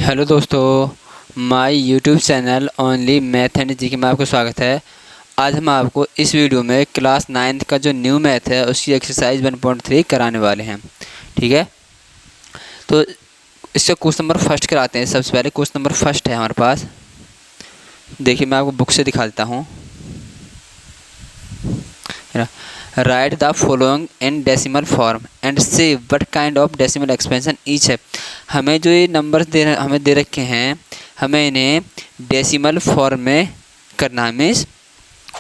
Hello दोस्तों, my YouTube channel only math and G K में आपका स्वागत है। आज हम आपको इस वीडियो में क्लास 9th का जो न्यू मैथ है उसकी एक्सरसाइज 1.3 कराने वाले हैं। ठीक है, तो इसका क्वेश्चन नंबर फर्स्ट कराते हैं। सबसे पहले क्वेश्चन नंबर फर्स्ट है हमारे पास। देखिए, मैं आपको बुक से दिखा देता हूँ। Write the following in decimal form and say what kind of decimal expansion each है। हमें जो ये नंबर हमें दे रखे हैं, हमें इन्हें डेसिमल फॉर्म में करना है। मीन्स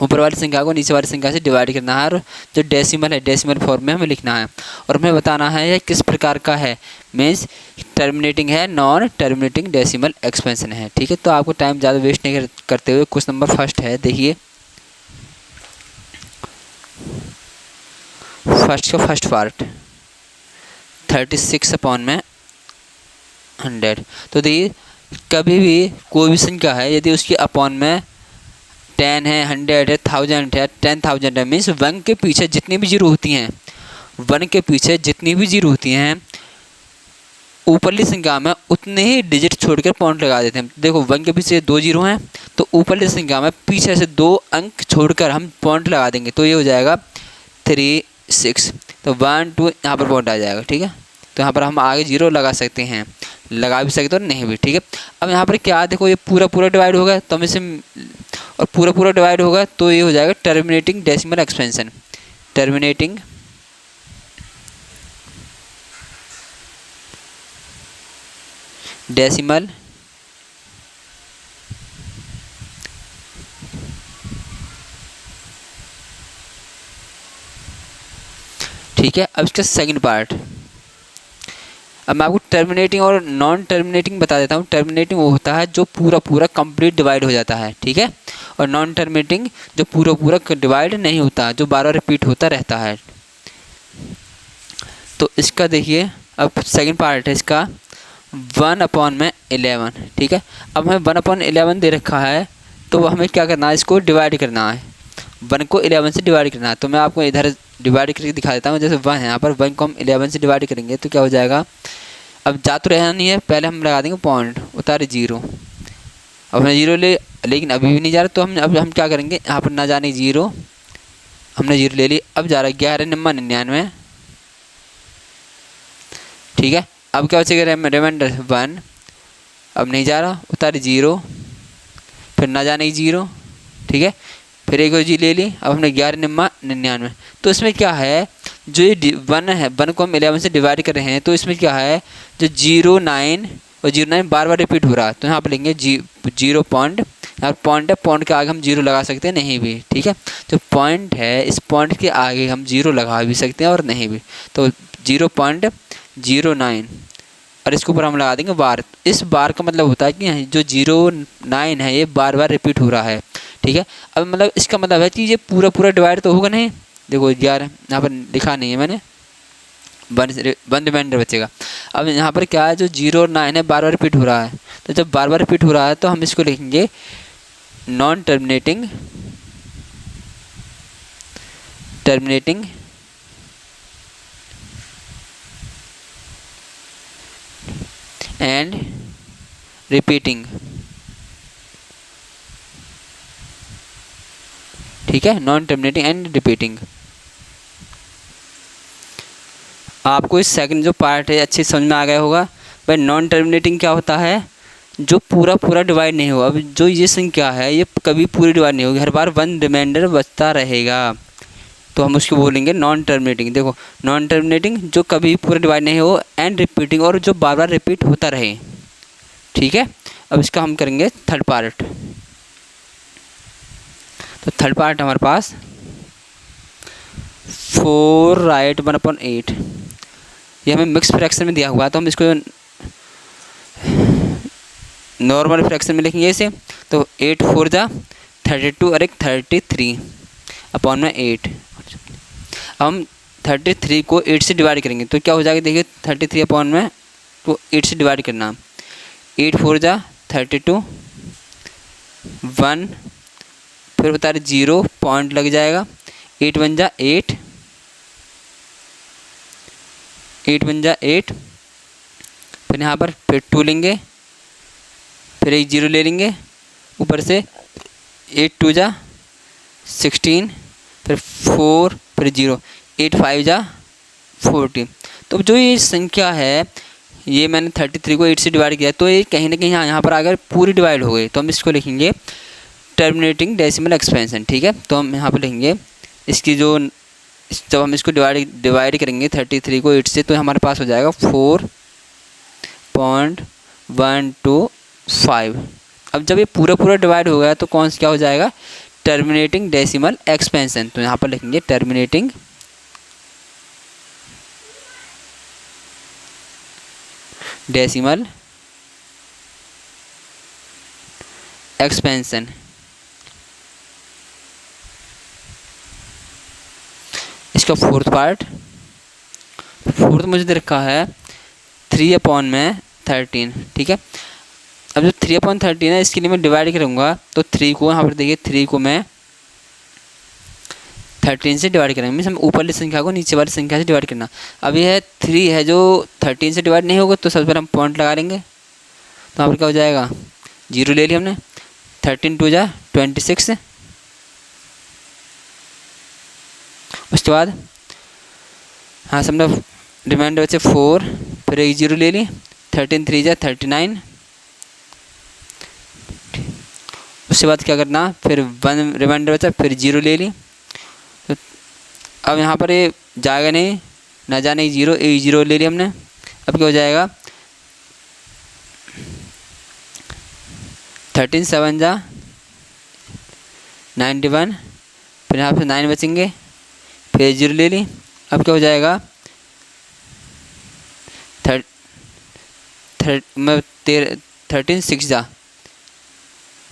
ऊपर वाली संख्या को नीचे वाली संख्या से डिवाइड करना है, और जो डेसिमल है डेसिमल फॉर्म में हमें लिखना है। और हमें बताना है ये किस प्रकार का है। मीन्स टर्मिनेटिंग है, नॉन टर्मिनेटिंग डेसिमल एक्सपेंशन है। ठीक है, तो आपको टाइम ज़्यादा वेस्ट नहीं करते हुए क्वेश्चन नंबर फर्स्ट है। देखिए, फर्स्ट का फर्स्ट पार्ट 36/100। तो देखिए, कभी भी कोई भी संख्या है यदि उसकी अपॉन में 10 है, 100 है, 1000 है, 10,000 है, मीन्स 1 के पीछे जितनी भी जीरो होती हैं, 1 के पीछे जितनी भी जीरो होती हैं ऊपरली संख्या में उतने ही डिजिट छोड़कर पॉइंट लगा देते हैं। देखो, 1 के पीछे 2 जीरो हैं तो ऊपरली संख्या में पीछे से 2 अंक छोड़कर हम पॉइंट लगा देंगे, तो ये हो जाएगा 36। तो 1 2 यहाँ पर पॉइंट आ जाएगा। ठीक है, तो यहाँ पर हम आगे जीरो लगा सकते हैं, लगा भी सकते और नहीं भी। ठीक है, अब यहाँ पर क्या, देखो ये पूरा पूरा डिवाइड होगा तो हम इसे, और पूरा पूरा डिवाइड होगा तो ये हो जाएगा terminating decimal expansion. Terminating decimal ठीक है, अब इसका सेकंड पार्ट। अब मैं आपको टर्मिनेटिंग और नॉन टर्मिनेटिंग बता देता हूँ। टर्मिनेटिंग वो होता है जो पूरा पूरा कंप्लीट डिवाइड हो जाता है। ठीक है, और नॉन टर्मिनेटिंग जो पूरा पूरा डिवाइड नहीं होता, जो बार बार रिपीट होता रहता है। तो इसका देखिए, अब सेकंड पार्ट है इसका 1/11। ठीक है, अब हमें 1/11 दे रखा है, तो हमें क्या करना है, इसको डिवाइड करना है। 1 को 11 से डिवाइड करना है। तो मैं आपको इधर डिवाइड करके दिखा देता हूँ। जैसे 1 है, यहाँ पर 1 को हम 11 से डिवाइड करेंगे तो क्या हो जाएगा। अब जा तो रहना नहीं है, पहले हम लगा देंगे पॉइंट, उतारे जीरो। अब हमने जीरो लेकिन अभी भी नहीं जा रहा, तो हम क्या करेंगे, यहाँ पर ना जाने जीरो, हमने जीरो ले ली। अब जा रहा है 11 9 99। ठीक है, अब क्या बचेगा, रिमाइंडर 1। अब नहीं जा रहा, उतारे जीरो, फिर ना जाने की जीरो। ठीक है, फिर एक और जी ले ली। अब हमने 11 9 99। तो इसमें क्या है, जो ये 1 है, 1 को हम 11 से डिवाइड कर रहे हैं, तो इसमें क्या है, जो 09 और 09 बार बार रिपीट हो रहा है, तो यहाँ पर लेंगे 0 पॉइंट। यहाँ पॉइंट है, पॉइंट के आगे हम जीरो लगा सकते हैं, नहीं भी। ठीक है, जो पॉइंट है इस पॉइंट के आगे हम जीरो लगा भी सकते हैं और नहीं भी। तो 0.09 और इसके ऊपर हम लगा देंगे बार। इस बार का मतलब होता है कि जो 09 है ये बार बार रिपीट हो रहा है। ठीक है, अब मतलब इसका मतलब है कि ये पूरा पूरा डिवाइड तो होगा नहीं। देखो 11 यहाँ पर लिखा नहीं है मैंने, 1 रिमाइंडर बचेगा। अब यहाँ पर क्या है, जो 0 और 9 है बार बार रिपीट हो रहा है, तो जब बार बार रिपीट हो रहा है तो हम इसको लिखेंगे नॉन टर्मिनेटिंग एंड रिपीटिंग। ठीक है, नॉन टर्मिनेटिंग एंड रिपीटिंग। आपको इस सेकंड जो पार्ट है अच्छे समझ में आ गया होगा। भाई नॉन टर्मिनेटिंग क्या होता है, जो पूरा पूरा डिवाइड नहीं हुआ। अब जो ये संख्या है ये कभी पूरी डिवाइड नहीं होगी, हर बार 1 रिमाइंडर बचता रहेगा, तो हम उसको बोलेंगे नॉन टर्मिनेटिंग। देखो, नॉन टर्मिनेटिंग जो कभी पूरा डिवाइड नहीं हो, एंड रिपीटिंग और जो बार बार रिपीट होता रहे। ठीक है, अब इसका हम करेंगे थर्ड पार्ट। तो थर्ड पार्ट हमारे पास 4 राइट 1/8। ये हमें मिक्स फ्रैक्शन में दिया हुआ है, तो हम इसको नॉर्मल फ्रैक्शन में लिखेंगे इसे। तो 8 4 जा 32 और एक 33/8। हम 33 को 8 से डिवाइड करेंगे तो क्या हो जाएगा, देखिए 33 अपॉन में तो 8 से डिवाइड करना। 8 4 जा 32, 1 फिर उतारे 0 पॉइंट लग जाएगा। 8 1 जा 8, 8 1 जा 8, फिर यहाँ पर फिर 2 लेंगे, फिर एक जीरो ले लेंगे ऊपर से, 8 2 जा 16, फिर 4, फिर जीरो, 8 5 जा 40। तो जो ये संख्या है, ये मैंने 33 को 8 से डिवाइड किया, तो ये कहीं ना कहीं यहाँ पर आकर पूरी डिवाइड हो गई, तो हम इसको लिखेंगे टर्मिनेटिंग डेसिमल एक्सपेंशन। ठीक है, तो हम यहाँ पर लिखेंगे इसकी जो, जब हम इसको डिवाइड करेंगे 33 को 8 से, तो हमारे पास हो जाएगा 4.125। अब जब ये पूरा डिवाइड हो गया तो कौन सा क्या हो जाएगा, टर्मिनेटिंग डेसिमल एक्सपेंशन। तो यहाँ पर लिखेंगे टर्मिनेटिंग डेसिमल एक्सपेंशन। इसका फोर्थ मुझे दे रखा है 3/13। ठीक है, अब जो 3/13 है इसके लिए मैं डिवाइड करूँगा, तो 3 को यहाँ पर देखिए, 3 को मैं 13 से डिवाइड करेंगे, मीन्स हम ऊपर वाली संख्या को नीचे वाली संख्या से डिवाइड करना। अब यह 3 है जो 13 से डिवाइड नहीं होगा, तो सबसे पहले हम पॉइंट लगा लेंगे, तो यहाँ पर क्या हो जाएगा, जीरो ले लिया हमने, 13 2 जा 26, उसके बाद हाँ समझो रिमाइंडर बचे 4, फिर एक जीरो ले ली, 13 3 जा 39, उसके बाद क्या करना, फिर 1 रिमाइंडर बचा, फिर जीरो ले ली। तो अब यहाँ पर ये जाएगा नहीं, ना जाने जीरो, एक जीरो ले लिया हमने। अब क्या हो जाएगा, 13 7 जा 91, फिर यहाँ पर 9 बचेंगे, फिर जीरो ले ली। अब क्या हो जाएगा, 13 6 जा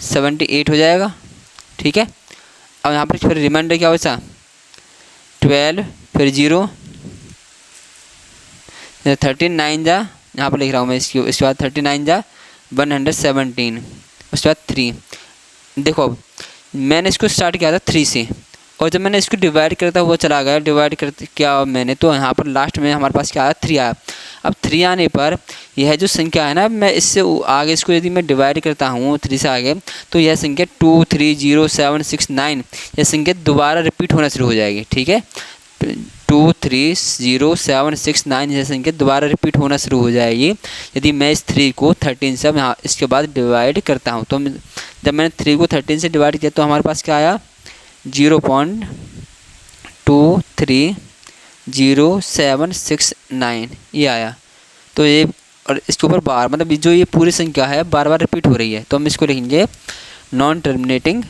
78 हो जाएगा। ठीक है, अब यहाँ पर फिर रिमाइंडर क्या बचा, 12, फिर जीरो, 13 9 जा, यहाँ पर लिख रहा हूँ मैं इसके बाद 39 जा 117, उसके बाद 3। देखो अब मैंने इसको स्टार्ट किया था 3 से, और जब मैंने इसको डिवाइड करता हुआ चला गया, डिवाइड करते क्या मैंने, तो यहाँ पर लास्ट में हमारे पास क्या आया, 3 आया। अब 3 आने पर यह जो संख्या है ना, मैं इससे आगे इसको यदि मैं डिवाइड करता हूँ 3 से आगे, तो यह संख्या 2 3 0 7 6 9 यह संख्या दोबारा रिपीट होना शुरू हो जाएगी। ठीक है, 2 3 0 7 6 9 यह संख्या दोबारा रिपीट होना शुरू हो जाएगी यदि मैं इस 3 को 13 से यहाँ इसके बाद डिवाइड करता हूँ। तो जब मैंने 3 को 13 से डिवाइड किया तो हमारे पास क्या आया, 0.230769 ये आया। तो ये, और इसके ऊपर बार मतलब जो ये पूरी संख्या है बार बार रिपीट हो रही है, तो हम इसको लिखेंगे non terminating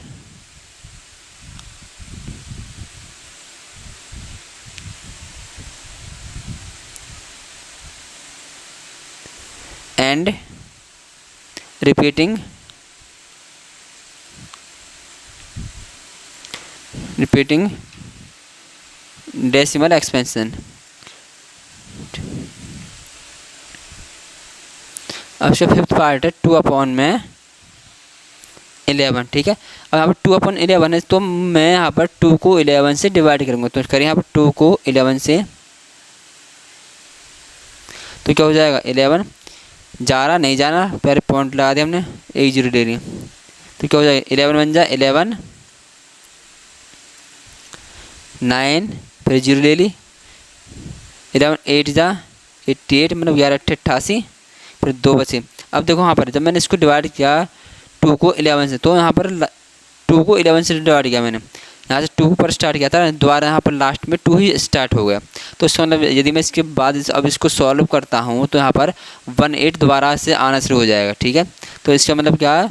and repeating decimal expansion. अब इसका फिफ्थ पार्ट है 2/11। ठीक है, अब यहाँ पर 2/11 है, तो मैं यहाँ पर 2 को 11 से डिवाइड करूँगा। तो करें यहाँ पर 2 को 11 से, तो क्या हो जाएगा, 11 जा रहा नहीं जाना, पहले पॉइंट लगा दिया हमने, एक जीरो ले लिया, तो क्या हो जाएगा, 11 बन जा 11 9, फिर जीरो ले ली, 11 8 जा 88, मतलब 11 8 88, फिर 2 बचे। अब देखो यहाँ पर जब मैंने इसको डिवाइड किया 2 को 11 से, तो यहाँ पर 2 को 11 से डिवाइड किया मैंने, यहाँ से 2 पर स्टार्ट किया था, दोबारा यहाँ पर लास्ट में 2 ही स्टार्ट हो गया। तो इसका मतलब यदि मैं इसके बाद अब इसको सॉल्व करता हूँ तो यहाँ पर 18 दोबारा से आना शुरू हो जाएगा। ठीक है, तो इसका मतलब क्या है,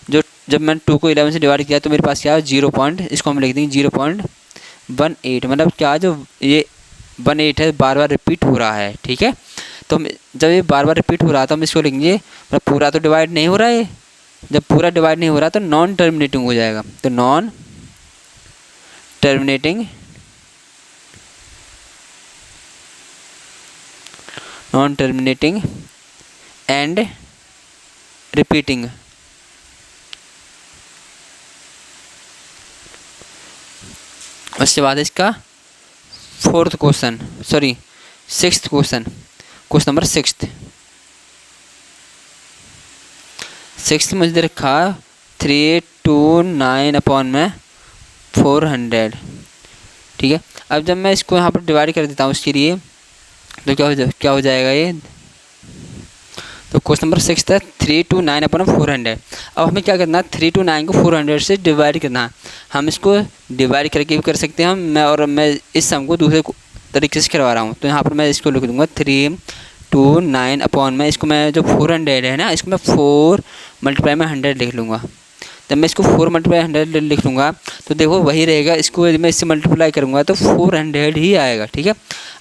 जो जब मैंने 2 को 11 से डिवाइड किया तो मेरे पास क्या है, 0. इसको हम लिख देंगे 0.18, मतलब क्या, जो ये 18 है बार बार रिपीट हो रहा है। ठीक है, तो जब ये बार बार रिपीट हो रहा है तो हम इसको लिखेंगे, मतलब पूरा तो डिवाइड नहीं हो रहा है, जब पूरा डिवाइड नहीं हो रहा तो नॉन टर्मिनेटिंग हो जाएगा। तो नॉन टर्मिनेटिंग एंड रिपीटिंग। उसके बाद इसका सिक्स्थ क्वेश्चन नंबर 6। 6 मुझे दे रखा 329 अपॉन में 400, ठीक है। अब जब मैं इसको यहाँ पर डिवाइड कर देता हूँ उसके लिए, तो क्या हो जाएगा ये, तो क्वेश्चन नंबर 6 था 329 अपॉन 400। अब हमें क्या करना है, 329 को 400 से डिवाइड करना है। हम इसको डिवाइड करके भी कर सकते हैं मैं इस सम को दूसरे तरीके से करवा रहा हूँ। तो यहाँ पर मैं इसको लिख दूँगा 329 अपॉन में, इसको मैं जो 400 है ना, इसको मैं 4 मल्टीप्लाई में 100 लिख लूँगा। जब मैं इसको 4 मल्टीप्लाई 100 लिख लूँगा तो देखो वही रहेगा, इसको यदि मैं इससे मल्टीप्लाई करूँगा तो 400 ही आएगा, ठीक है।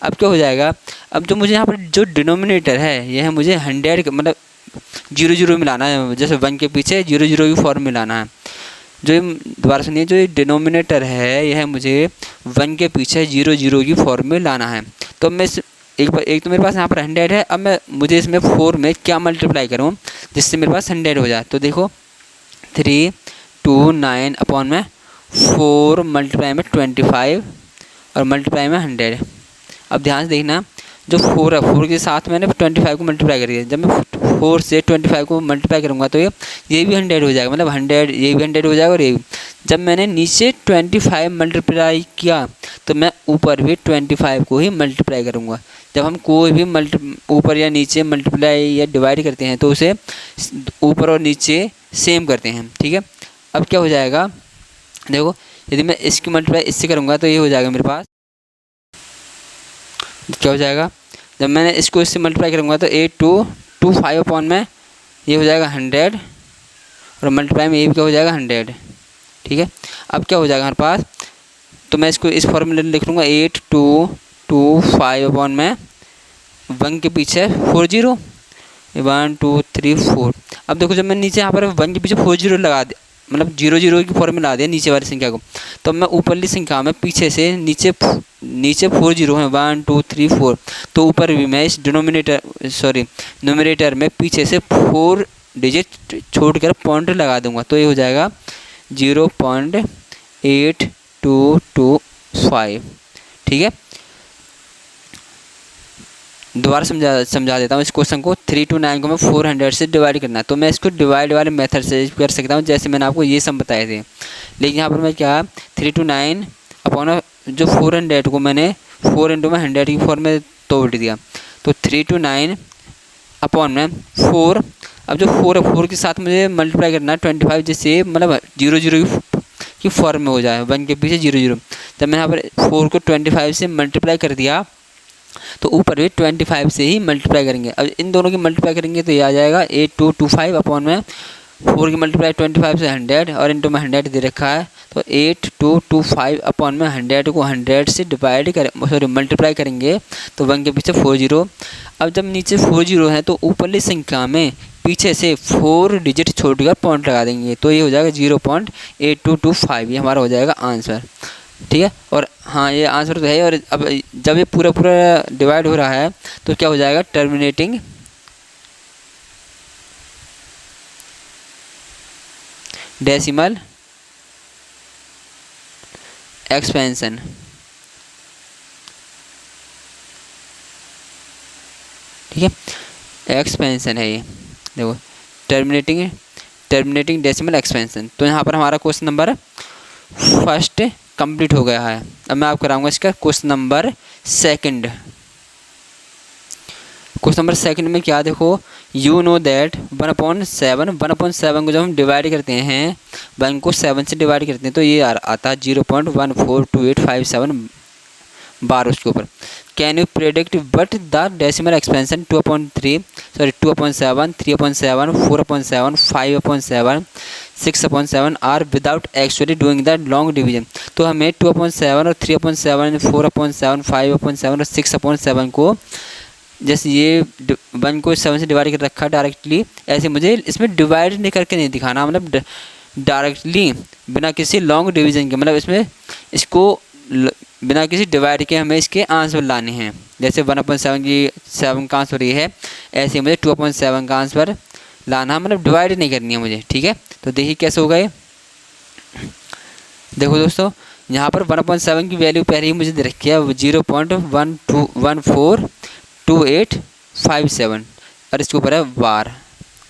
अब क्या हो जाएगा, अब जो मुझे यहाँ पर जो डिनोमिनेटर है यह है मुझे 100 मतलब 0 मिलाना है, जैसे 1 के पीछे 0 की फॉर्म मिलाना है। जो दोबारा सुनिए, जो ये डिनोमिनेटर है यह मुझे 1 के पीछे 0 की फॉर्म में लाना है। तो मैं एक तो मेरे पास यहाँ पर 100 है, अब मुझे इसमें 4 में क्या मल्टीप्लाई करूँ जिससे मेरे पास 100 हो जाए। तो देखो 329 अपॉन में 4 मल्टीप्लाई में 25 और मल्टीप्लाई में 100। अब ध्यान से देखना, जो 4 है 4 के साथ मैंने 25 को मल्टीप्लाई कर दिया। जब मैं 4 से 25 को मल्टीप्लाई करूँगा तो ये भी 100 हो जाएगा, मतलब 100 ये भी 100 हो जाएगा और ये भी। जब मैंने नीचे 25 मल्टीप्लाई किया तो मैं ऊपर भी 25 को ही मल्टीप्लाई करूँगा। जब हम कोई भी ऊपर या नीचे मल्टीप्लाई या डिवाइड करते हैं तो उसे ऊपर और नीचे सेम करते हैं, ठीक है। अब क्या हो जाएगा, देखो यदि मैं इसकी मल्टीप्लाई इससे करूँगा तो ये हो जाएगा मेरे पास, क्या हो जाएगा, जब मैंने इसको इससे मल्टीप्लाई करूँगा तो 8225 अपॉन में ये हो जाएगा 100 और मल्टीप्लाई में ये भी क्या हो जाएगा 100, ठीक है। अब क्या हो जाएगा हमारे पास, तो मैं इसको इस फॉर्मूले में लिख लूँगा 8225 अपॉन में 1 के पीछे 40 1 2 3 4। अब देखो जब मैं नीचे यहाँ पर 1 के पीछे 40 लगा दिया, मतलब 0 की फॉर्म में ला दिया नीचे वाली संख्या को, तो मैं ऊपरली संख्या में पीछे से नीचे 40 हैं 1 2 3 4, तो ऊपर भी मैं इस न्यूमरेटर में पीछे से 4 डिजिट छोड़कर पॉइंट लगा दूंगा। तो ये हो जाएगा 0.8225, ठीक है। दोबारा समझा देता हूँ इस क्वेश्चन को। 329 को मैं 400 से डिवाइड करना है, तो मैं इसको डिवाइड वाले मेथड से कर सकता हूँ, जैसे मैंने आपको ये सम बताए थे। लेकिन यहाँ पर मैं क्या 329 अपॉन जो 400 को मैंने 4 इंटू में 100 की फॉर्म में तोड़ दिया, तो 329 अपॉन में 4। अब जो 4 है 4 के साथ मुझे मल्टीप्लाई करना है 25, जिससे मतलब 0 की फॉर्म में हो जाए 1 के पीछे 0। जब मैं यहाँ पर 4 को 25 से मल्टीप्लाई कर दिया तो ऊपर भी 25 से ही मल्टीप्लाई करेंगे। अब इन दोनों की मल्टीप्लाई करेंगे तो ये आ जाएगा 8225 अपॉन में 4 की मल्टीप्लाई 25 से 100 और इंटू में 100 दे रखा है, तो 8225 अपॉन में 100 को 100 से मल्टीप्लाई करेंगे तो 1 के पीछे 40। अब जब नीचे 40 है तो ऊपरली संख्या में पीछे से 4 डिजिट छोड़कर पॉइंट लगा देंगे, तो ये हो जाएगा 0.8225, ये हमारा हो जाएगा आंसर, ठीक है। और हाँ ये आंसर तो है। और अब जब ये पूरा डिवाइड हो रहा है तो क्या हो जाएगा, टर्मिनेटिंग डेसिमल एक्सपेंशन, ठीक है, एक्सपेंशन है ये, देखो टर्मिनेटिंग डेसिमल एक्सपेंशन। तो यहाँ पर हमारा क्वेश्चन नंबर फर्स्ट कंप्लीट हो गया है। अब मैं आपको कराऊंगा इसका question number second. Question number second में क्या, देखो यू नो दैट 1/7 को जब हम डिवाइड करते हैं 1 को 7 से डिवाइड करते हैं तो ये आता है 0.142857 बार उसके ऊपर। Can you predict but the decimal expansion 2/7, 3/7, 4/7, 5/7, 6/7 are without actually doing the long division. तो हमें 2/7 और 3/7, 4/7, 5/7 और 6/7 को, जैसे ये 1 को 7 से डिवाइड कर रखा डायरेक्टली, ऐसे मुझे इसमें डिवाइड नहीं करके नहीं दिखाना, मतलब डायरेक्टली बिना किसी लॉन्ग डिवीजन के, मतलब इसमें इसको बिना किसी डिवाइड के हमें इसके आंसर लाने हैं। जैसे 1/7 की 7 का आंसर ये है, ऐसे मुझे 2/7 का आंसर लाना, मतलब डिवाइड नहीं करनी है मुझे, ठीक है। तो देखिए कैसे होगा ये, देखो दोस्तों यहाँ पर 1/7 की वैल्यू पहले ही मुझे दे रखी है 0.142857 और इसके ऊपर है बार,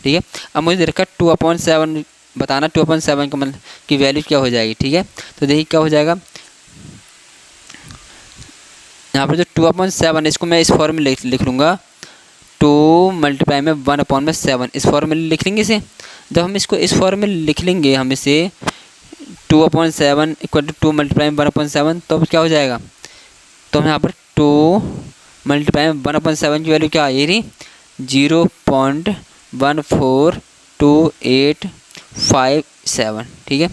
ठीक है। अब मुझे दे रखा 2/7 बताना, 2/7 का मतलब की वैल्यू क्या हो जाएगी, ठीक है। तो देखिए क्या हो जाएगा, यहाँ पर जो 2/7 है इसको मैं इस फॉर्म में लिख लूँगा, 2 मल्टीप्लाई में 1/7, इस फॉर्म में लिख लेंगे इसे। जब हम इसको इस फॉर्म में लिख लेंगे, हम इसे 2/7 इक्वल टू 2 मल्टीप्लाई में 1/7, तो क्या हो जाएगा, तो हम यहाँ पर 2 मल्टीप्लाई में 1/7 की वैल्यू क्या आ रही, 0.14285 ठीक है।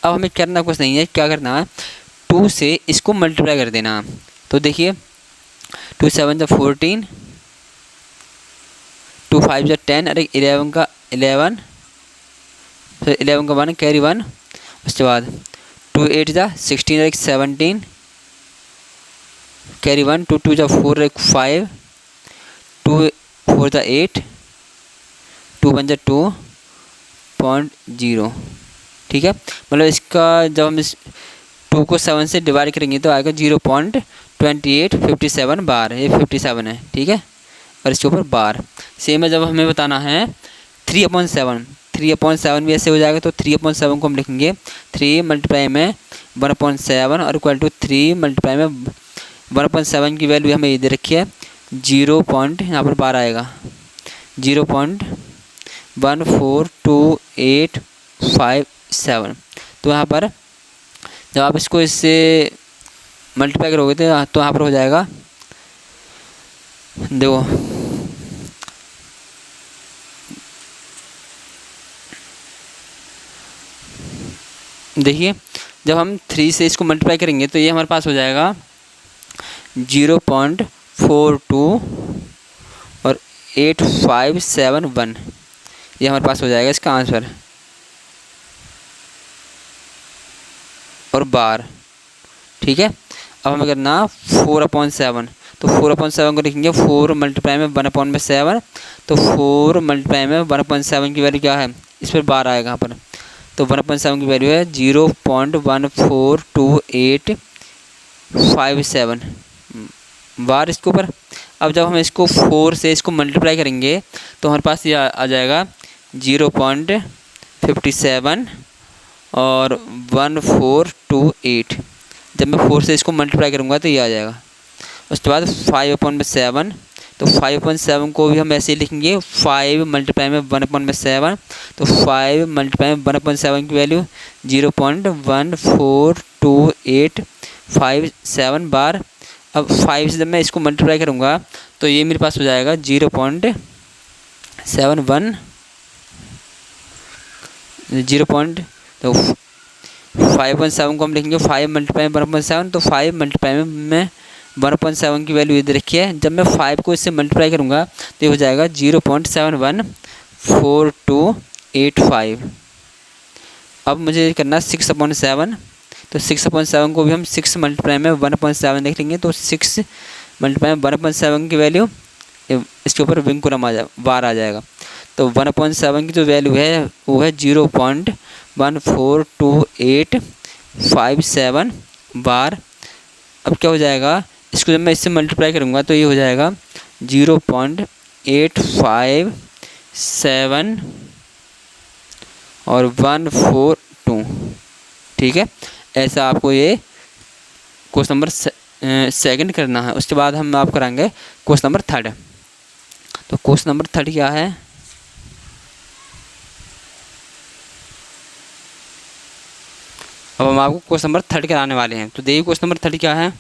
अब हमें करना कुछ नहीं है, क्या करना है, 2 से इसको मल्टीप्लाई कर देना है। तो देखिए 2 7 जा 14, 2 5 जा 10, अरे 11 का 11, फिर 11 का 1 कैरी 1, उसके बाद 2 8 जा 16, अरे 17 कैरी 1, 2 2 जा 4, अरे 5, 2 4 जा 8, 2 1 जा 2.0 ठीक है। मतलब इसका जब हम इस 2 को 7 से डिवाइड करेंगे तो आएगा 0.2857 बार, ये 57 है, ठीक है। और इसके ऊपर बार सेम है। जब हमें बताना है 3/7 भी ऐसे हो जाएगा, तो 3/7 को हम लिखेंगे 3 मल्टीप्लाई में 1/7 और इक्वल टू 3 मल्टीप्लाई में 1/7 की वैल्यू हमें ये दे रखी है 0. यहाँ पर बार आएगा 0.14285 तो यहाँ पर जब आप इसको इससे मल्टीप्लाई करोगे तो यहाँ पर हो जाएगा, देखो देखिए जब हम 3 से इसको मल्टीप्लाई करेंगे तो ये हमारे पास हो जाएगा 0.42 और 8571, ये हमारे पास हो जाएगा इसका आंसर। और बार ठीक है। अब हमें करना 4/7, तो 4/7 को लिखेंगे 4 मल्टीप्लाई में 1/7, तो 4 मल्टीप्लाई में 1/7 की वैल्यू क्या है, इस पर बार आएगा यहाँ पर, तो 1/7 की वैल्यू है 0.14285 बार इसके ऊपर। अब जब हम इसको 4 से इसको मल्टीप्लाई करेंगे तो हमारे पास ये आ जाएगा 0.57 और 1428। जब मैं 4 से इसको मल्टीप्लाई करूँगा तो ये आ जाएगा। उसके बाद 5/7, तो 5/7 को भी हम ऐसे ही लिखेंगे 5 मल्टीप्लाई में 1/7, तो 5 मल्टीप्लाई में 1/7 की वैल्यू 0.14285 बार। अब 5 से जब मैं इसको मल्टीप्लाई करूँगा तो ये मेरे पास हो जाएगा 0.71 तो 5/7 को हम लिखेंगे 5 मल्टीप्लाई में 1/7, तो 5 मल्टीप्लाई में 1/7 की वैल्यू इधर रखी है। जब मैं 5 को इससे मल्टीप्लाई करूँगा तो ये हो जाएगा 0.714285। अब मुझे करना 6/7, तो 6/7 को भी हम 6 मल्टीप्लाई में 1/7 देख लेंगे, तो 6 मल्टीप्लाई में 1/7 की वैल्यू इसके ऊपर विंकुलम बार आ जाएगा। तो 1/7 की जो वैल्यू है वो है 0.14285 बार। अब क्या हो जाएगा, इसको जब मैं इससे मल्टीप्लाई करूँगा तो ये हो जाएगा 0.857 और 142 ठीक है। ऐसा आपको ये क्वेश्चन नंबर सेकंड करना है। उसके बाद हम आप कराएंगे क्वेश्चन नंबर थर्ड। तो क्वेश्चन नंबर थर्ड क्या है, अब हम आपको क्वेश्चन नंबर थर्ड कराने वाले हैं। तो देखिए क्वेश्चन नंबर थर्ड क्या है,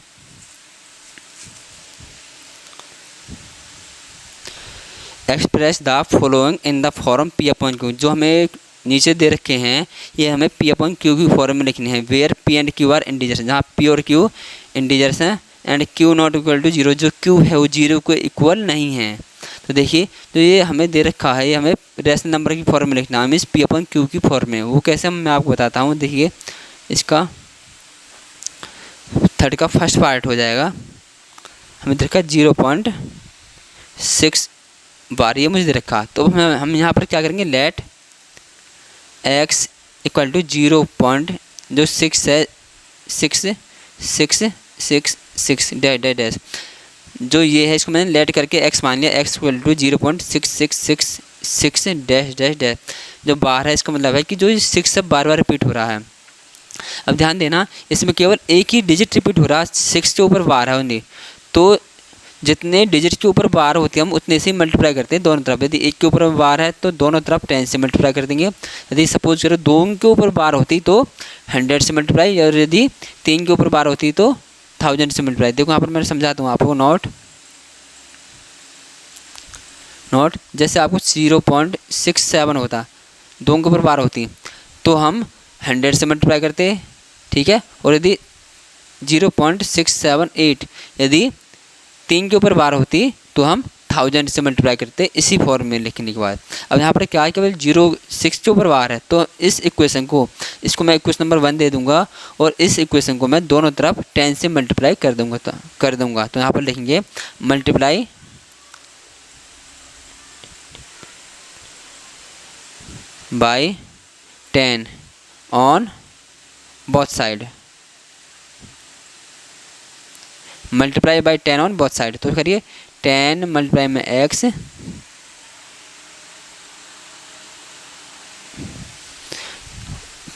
express the following in the form P/Q। जो हमें नीचे दे रखे हैं ये हमें P/Q की फॉर्म में लिखने हैं, where P and Q are integers, जहाँ P और Q इंटीजर्स हैं and Q not equal to 0, जो Q है वो 0 को इक्वल नहीं है। तो देखिए जो ये हमें दे रखा है ये हमें रेशनल नंबर की फॉर्म में लिखना है, मीन्स P/Q की फॉर्म में। वो कैसे मैं आपको बताता हूँ। देखिए इसका थर्ड का फर्स्ट पार्ट हो जाएगा, हमें दे रखा 0.6 बार, ये मुझे दे रखा। तो हम यहाँ पर क्या करेंगे, लेट x इक्वल टू 0.6 है 666 डैश जो ये है, इसको मैंने लेट करके x मान लिया, x equal to 0.666 6 dash dash dash. जो बार है इसका मतलब है कि जो 6 सब बार बार रिपीट हो रहा है। अब ध्यान देना, इसमें केवल एक ही डिजिट रिपीट हो रहा है, 6 के ऊपर बार है ओनली। तो जितने डिजिट के ऊपर बार होती है हम उतने से ही मल्टीप्लाई करते हैं दोनों तरफ। यदि एक के ऊपर बार है तो दोनों तरफ 10 से मल्टीप्लाई कर देंगे। यदि सपोज करो 2 के ऊपर बार होती तो 100 से मल्टीप्लाई, और यदि 3 के ऊपर बार होती तो 1000 से मल्टीप्लाई। देखो यहाँ पर मैं समझाता हूँ आपको। नोट जैसे आपको 0.67 होता, 2 के ऊपर बार होती तो हम 100 से मल्टीप्लाई करते, ठीक है। और यदि 0.678 यदि 3 के ऊपर बार होती तो हम 1000 से मल्टीप्लाई करते, इसी फॉर्म में लिखने के बाद। अब यहाँ पर क्या है, केवल 6 के ऊपर बार है तो इस इक्वेशन को, इसको मैं इक्वेशन नंबर 1 दे दूंगा और इस इक्वेशन को मैं दोनों तरफ 10 से मल्टीप्लाई कर दूंगा। तो यहाँ पर लिखेंगे multiply by 10 on both side, multiply by 10 on both side. तो करिए 10 मल्टीप्लाई में x,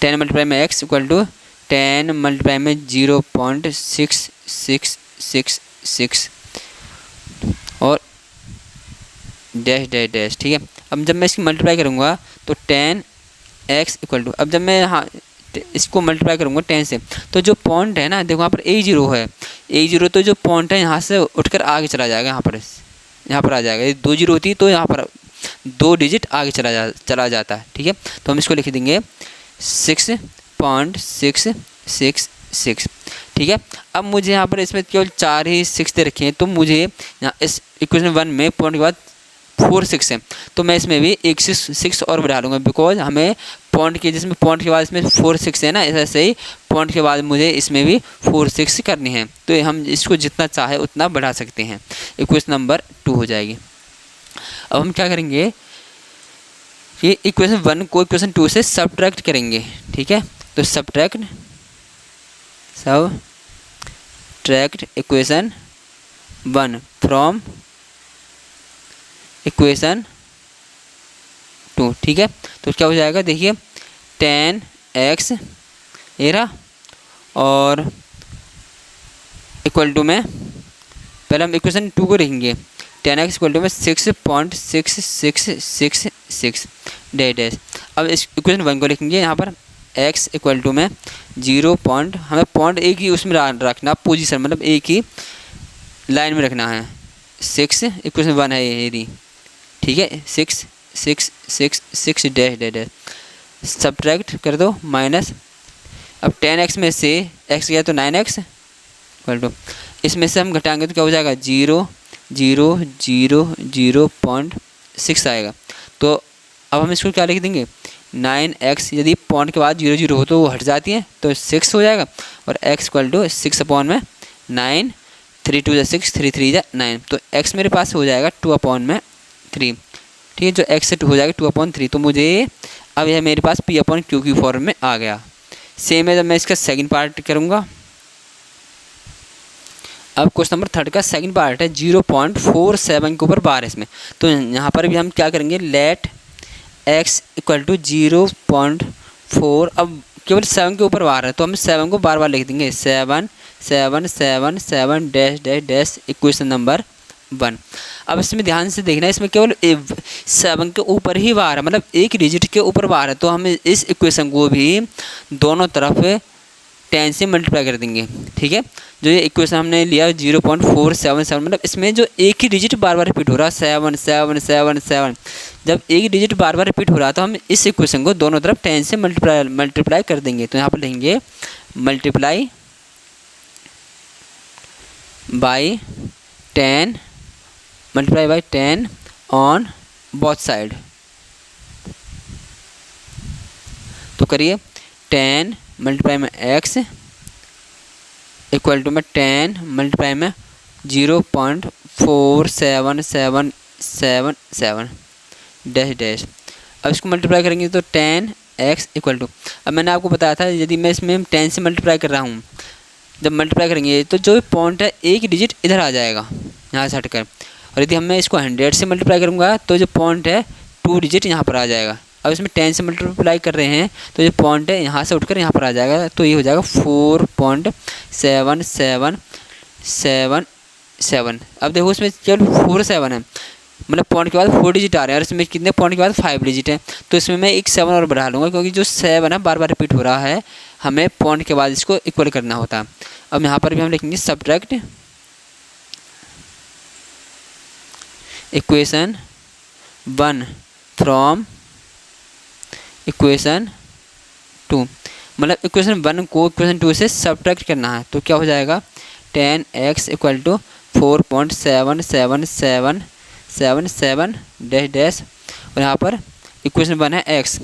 10 मल्टीप्लाई में x इक्वल टू 10 मल्टीप्लाई में 0.6666 और डैश डैश डैश, ठीक है। अब जब मैं इसकी मल्टीप्लाई करूँगा तो 10x इक्वल टू, अब जब मैं इसको मल्टीप्लाई करूँगा 10 से तो जो पॉइंट है ना, देखो यहाँ पर a0 है, a0 तो जो पॉइंट है यहाँ से उठकर आगे चला जाएगा, यहाँ पर आ जाएगा। यदि 2 जीरो होती तो यहाँ पर 2 डिजिट आगे चला जाता है, ठीक है। तो हम इसको लिख देंगे 6.666, ठीक है। अब मुझे यहाँ पर इसमें केवल 4 ही 6 दे रखे हैं, तो मुझे यहाँ इस इक्वेशन 1 में पॉइंट के बाद 4 6 है तो मैं इसमें भी एक 6 और बढ़ा लूँगा, बिकॉज हमें पॉइंट के, जिसमें पॉइंट के बाद इसमें 4 6 है ना, ऐसे ही पॉइंट के बाद मुझे इसमें भी 4 6 करनी है। तो हम इसको जितना चाहे उतना बढ़ा सकते हैं। इक्वेशन नंबर 2 हो जाएगी। अब हम क्या करेंगे, ये इक्वेशन 1 को इक्वेशन 2 से सब्ट्रैक्ट करेंगे, ठीक है। तो सब्ट्रैक्ट इक्वेशन 1 फ्रॉम इक्वेशन 2, ठीक है। तो क्या हो जाएगा, देखिए 10x ये रहा, और इक्वल टू में पहले हम इक्वेशन 2 को लिखेंगे, 10x इक्वल टू में 6.6666 डैश। अब इस इक्वेशन 1 को लिखेंगे, यहाँ पर x इक्वल टू में 0 पॉइंट, हमें पॉइंट एक ही उसमें रखना, पोजीशन मतलब एक ही लाइन में रखना है। 6 इक्वेशन 1 है ये, ठीक है। 6 6 6 6 डैश डैश डैश, सब्ट्रैक्ट कर दो माइनस। अब 10x में से x गया तो 9x इक्वल टू, इसमें से हम घटाएंगे तो क्या हो जाएगा, 0.6 आएगा। तो अब हम इसको क्या लिख देंगे, 9x, यदि पॉइंट के बाद 0 0 हो तो वो हट जाती है तो 6 हो जाएगा, और x इक्वल टू 6 अपॉन में 9, 3 2 6, 3 3 9। तो x मेरे पास हो जाएगा 2 अपॉन में 3, ठीक है। जो x से 2 हो जाएगा 2 अपॉन 3, तो मुझे अब यह मेरे पास p अपॉन q की फॉर्म में आ गया। सेम है जब मैं इसका सेकंड पार्ट करूँगा। अब क्वेश्चन नंबर 3 का सेकंड पार्ट है, 0.47 के ऊपर बार है इसमें। तो यहाँ पर भी हम क्या करेंगे, लेट x इक्वल टू 0.4, अब केवल 7 के ऊपर बार है तो हम 7 को बार बार लिख देंगे, 7 7 7 7 dash dash dash, equation number 1। अब इसमें ध्यान से देखना है, इसमें केवल 7 के ऊपर ही बार है, मतलब एक डिजिट के ऊपर बार है, तो हम इस इक्वेशन को भी दोनों तरफ 10 से मल्टीप्लाई कर देंगे, ठीक है। जो ये इक्वेशन हमने लिया 0.477, मतलब इसमें जो एक ही डिजिट बार बार रिपीट हो रहा है 7 7 7 7, जब एक डिजिट बार बार रिपीट हो रहा है तो हम इस इक्वेशन को दोनों तरफ 10 से मल्टीप्लाई कर देंगे। तो यहाँ पर लिखेंगे multiply by 10 on both side. तो करिए 10 मल्टीप्लाई में x इक्वल टू में 10 मल्टीप्लाई में 0.4777 डैश डैश। अब इसको मल्टीप्लाई करेंगे तो 10x इक्वल टू, अब मैंने आपको बताया था यदि मैं इसमें 10 से मल्टीप्लाई कर रहा हूँ, जब मल्टीप्लाई करेंगे तो जो पॉइंट है एक डिजिट इधर आ जाएगा यहाँ से हटकर, और यदि मैं इसको 100 से मल्टीप्लाई करूँगा तो जो पॉइंट है 2 डिजिट यहाँ पर आ जाएगा। अब इसमें 10 से मल्टीप्लाई कर रहे हैं तो जो पॉइंट है यहाँ से उठकर यहाँ पर आ जाएगा, तो ये हो जाएगा 4.7777। अब देखो इसमें केवल 4 7 है, मतलब पॉइंट के बाद 4 डिजिट आ रहे हैं, और इसमें कितने पॉइंट के बाद 5 डिजिट है, तो इसमें मैं एक 7 और बढ़ा लूँगा, क्योंकि जो 7 है बार बार रिपीट हो रहा है, हमें पॉइंट के बाद इसको इक्वल करना होता है। अब यहाँ पर भी हम लिखेंगे सब्ट्रैक्ट इक्वेशन 1 फ्रॉम इक्वेशन 2, मतलब इक्वेशन 1 को इक्वेशन 2 से सब्ट्रैक्ट करना है, तो क्या हो जाएगा 10x equal to 4.7777 dash dash, और यहाँ पर इक्वेशन 1 है x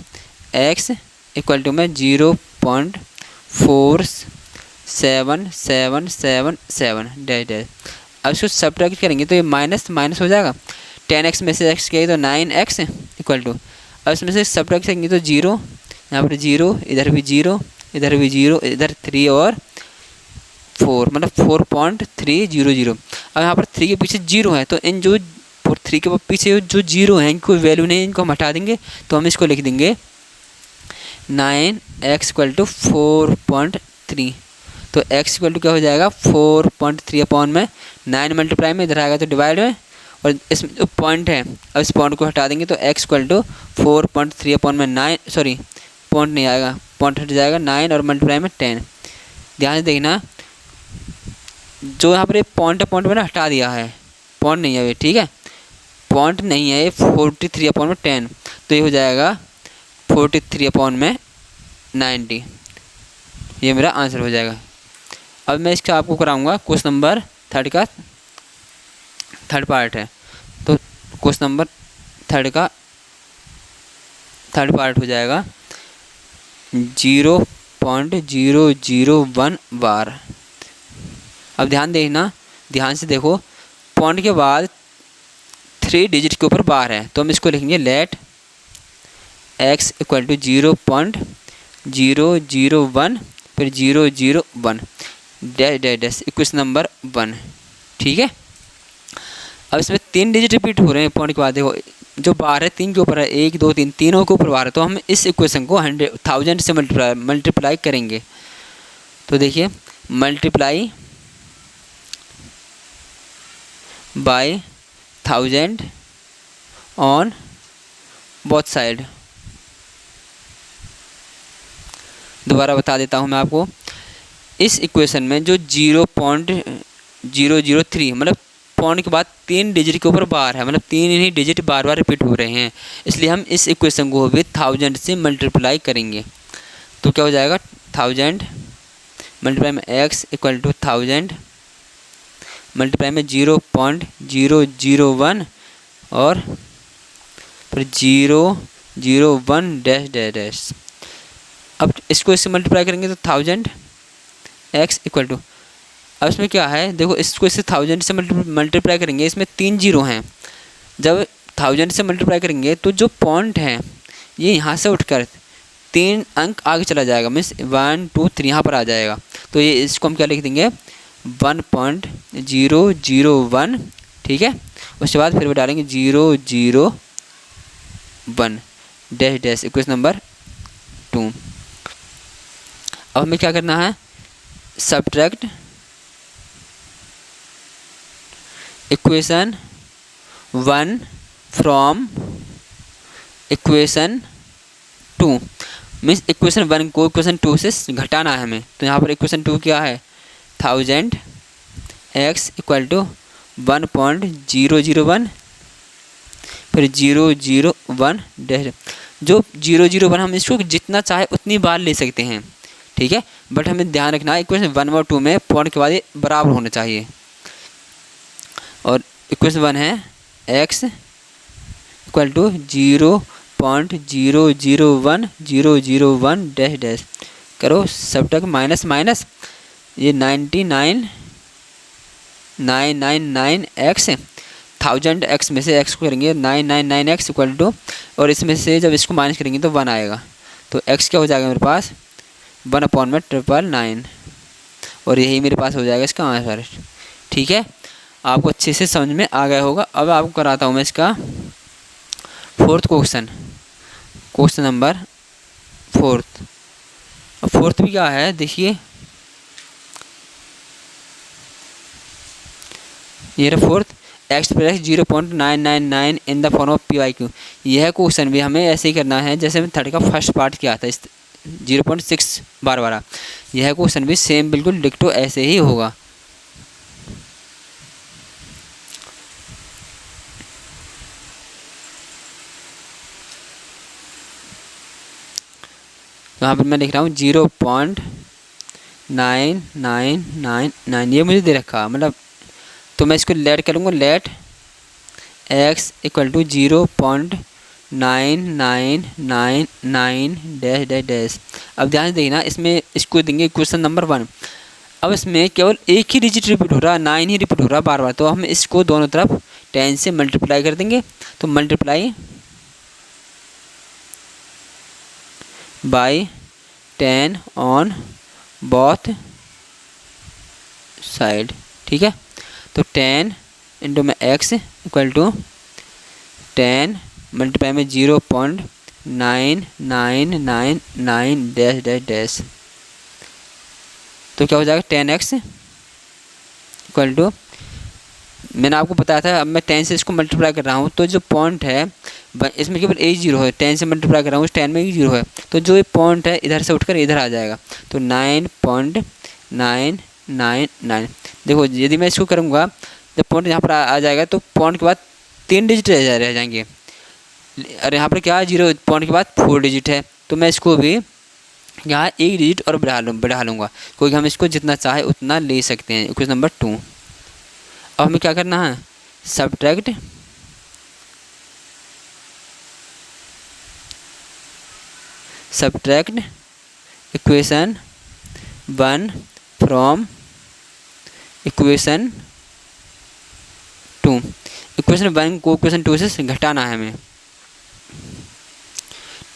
इक्वल टू में 0.4777 डैश डैश। अब इसको सब्ट्रैक्ट करेंगे तो ये माइनस माइनस हो जाएगा, 10x में से x किया तो 9x इक्वल टू, अब इसमें से सब्ट्रैक्ट करेंगे तो 0, यहाँ पर 0, इधर भी 0, इधर भी 0, इधर 3 और 4, मतलब 4.300। अब यहाँ पर 3 के पीछे 0 है, तो इन जो 3 के पीछे जो 0 है इनको वैल्यू नहीं, इनको हम हटा देंगे, तो हम इसको लिख देंगे 9x इक्वल टू 4.3, तो x इक्वल टू क्या हो जाएगा 4.3 अपॉन में 9 मल्टीप्लाई में इधर आएगा तो डिवाइड में, और इसमें जो पॉइंट है अब इस पॉइंट को हटा देंगे तो x इक्वल टू 4.3 अपॉन में 9, सॉरी पॉइंट नहीं आएगा, पॉइंट हट जाएगा 9 और मल्टीप्लाई में 10। ध्यान से देखना, जो यहाँ पर ये पॉइंट मैंने हटा दिया है, पॉइंट नहीं है ये, ठीक है, पॉइंट नहीं है ये 43 अपॉन में 10, तो ये हो जाएगा 43 अपॉन में 90, ये मेरा आंसर हो जाएगा। अब मैं इसका आपको कराऊंगा क्वेश्चन नंबर 3 का थर्ड पार्ट है, तो क्वेश्चन नंबर 3 का थर्ड पार्ट हो जाएगा 0.001 बार। अब ध्यान देखना, ध्यान से देखो, पॉइंट के बाद 3 डिजिट के ऊपर बार है, तो हम इसको लिखेंगे लेट x इक्वल टू 0.001 फिर 001 dash dash dash, equation number 1, ठीक है। अब इसमें 3 डिजिट रिपीट हो रहे हैं पॉइंट के बाद, देखो जो बार है 3 के ऊपर है, 1 2 3 तीनों के ऊपर बार है, तो हम इस इक्वेशन को 1000 से मल्टीप्लाई करेंगे, तो देखिए multiply by 1000 on both side. दोबारा बता देता हूँ मैं आपको, इस इक्वेशन में जो 0.003 मतलब पॉइंट के बाद 3 डिजिट के ऊपर बार है, मतलब 3 ही डिजिट बार बार रिपीट हो रहे हैं, इसलिए हम इस इक्वेशन को भी 1000 से मल्टीप्लाई करेंगे, तो क्या हो जाएगा 1000 मल्टीप्लाई में x इक्वल टू 1000 मल्टीप्लाई में 0.001 और फिर 001 डैश डैश डैश। अब इसको इससे मल्टीप्लाई करेंगे तो 1000 x इक्वल टू, अब इसमें क्या है देखो, इसको इससे 1000 से मल्टीप्लाई करेंगे, इसमें 3 0 हैं, जब 1000 से मल्टीप्लाई करेंगे तो जो पॉइंट है ये यहाँ से उठकर 3 अंक आगे चला जाएगा, मीन्स 1 2 3 यहाँ पर आ जाएगा, तो ये इसको हम क्या लिख देंगे 1.001, ठीक है। उसके बाद फिर वो डालेंगे 001 डैश डैश, इक्वेशन नंबर 2। अब हमें क्या करना है, subtract equation 1 from equation 2, means equation 1 को इक्वेशन 2 से घटाना है हमें, तो यहाँ पर इक्वेशन 2 क्या है 1000 x इक्वल टू 1.001 फिर 001 डैश, जो 001 हम इसको जितना चाहे उतनी बार ले सकते हैं, ठीक है, बट हमें ध्यान रखना है इक्वेशन 1 और 2 में पॉइंट के बाद ये बराबर होना चाहिए, और इक्वेशन 1 है x equal to 0.001 dash dash, करो सब तक माइनस माइनस, ये 99999x 1000 x में से x को करेंगे 999x इक्वल टू, और इसमें से जब इसको माइनस करेंगे तो 1 आएगा, तो x क्या हो जाएगा मेरे पास 1/999, और यही मेरे पास हो जाएगा इसका आंसर, ठीक है। आपको अच्छे से समझ में आ गया होगा। अब आपको कराता हूँ मैं इसका फोर्थ क्वेश्चन नंबर फोर्थ भी क्या है देखिए, ये रहा fourth, express 0.999 in the form of PYQ। यह क्वेश्चन भी हमें ऐसे ही करना है जैसे हमने 30 का फर्स्ट पार्ट किया था, इस 0.6 बार वाला। यह क्वेश्चन भी सेम बिल्कुल डिक्टो ऐसे ही होगा। तो यहाँ पर मैं लिख रहा हूँ 0.9999, ये मुझे दे रखा मतलब, तो मैं इसको लेट करूँगा, let x equal to 0.9999 dash dash dash. अब ध्यान से देखना, इसमें इसको देंगे क्वेश्चन नंबर 1। अब इसमें केवल एक ही डिजिट रिपीट हो रहा है, 9 ही रिपीट हो रहा है बार बार, तो हम इसको दोनों तरफ 10 से मल्टीप्लाई कर देंगे। तो multiply by 10 on both side, ठीक है। तो 10 इंटू में x इक्वल टू 10 मल्टीप्लाई में 0.9999 डैश डैश डैश। तो क्या हो जाएगा 10x इक्वल टू, मैंने आपको बताया था, अब मैं 10 से इसको मल्टीप्लाई कर रहा हूँ, तो जो पॉइंट है इसमें केवल एक जीरो है, 10 से मल्टीप्लाई कर रहा हूँ, उस 10 में एक जीरो है, तो जो ये पॉइंट है इधर से उठकर इधर आ जाएगा, तो 9.999। देखो यदि मैं इसको करूँगा, जब पॉइंट यहाँ पर आ जाएगा तो पॉइंट के बाद 3 डिजिट रह जाएंगे, और यहाँ पर क्या है, जीरो, पॉइंट के बाद 4 डिजिट है, तो मैं इसको भी यहाँ एक डिजिट और बढ़ा लूँगा, क्योंकि हम इसको जितना चाहे उतना ले सकते हैं। Question number 2। अब हमें क्या करना है, subtract equation 1 from equation 2। Equation 1 को इक्वेशन 2 से घटाना है हमें।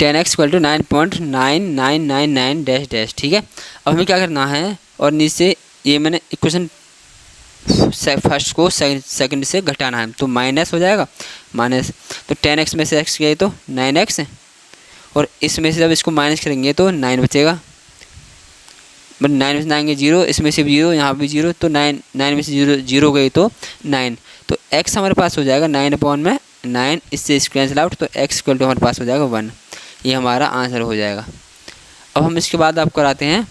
10x equal to 9.9999 dash dash, ठीक है। अब हमें क्या करना है, और नीचे ये मैंने इक्वेशन फर्स्ट को सेकंड से घटाना है, तो माइनस हो जाएगा, माइनस, तो 10x में से x गए तो 9x, और इसमें से जब इसको माइनस करेंगे तो 9 बचेगा, बट 9 में से 9 गए 0, इसमें से 0, यहाँ भी 0, तो 9 में से 0 गए तो 9, तो x हमारे पास हो जाएगा 9/9, इससे इसको कैंसिल आउट, तो x इक्वल टू हमारे पास हो जाएगा 1। ये हमारा आंसर हो जाएगा। अब हम इसके बाद आपको कराते हैं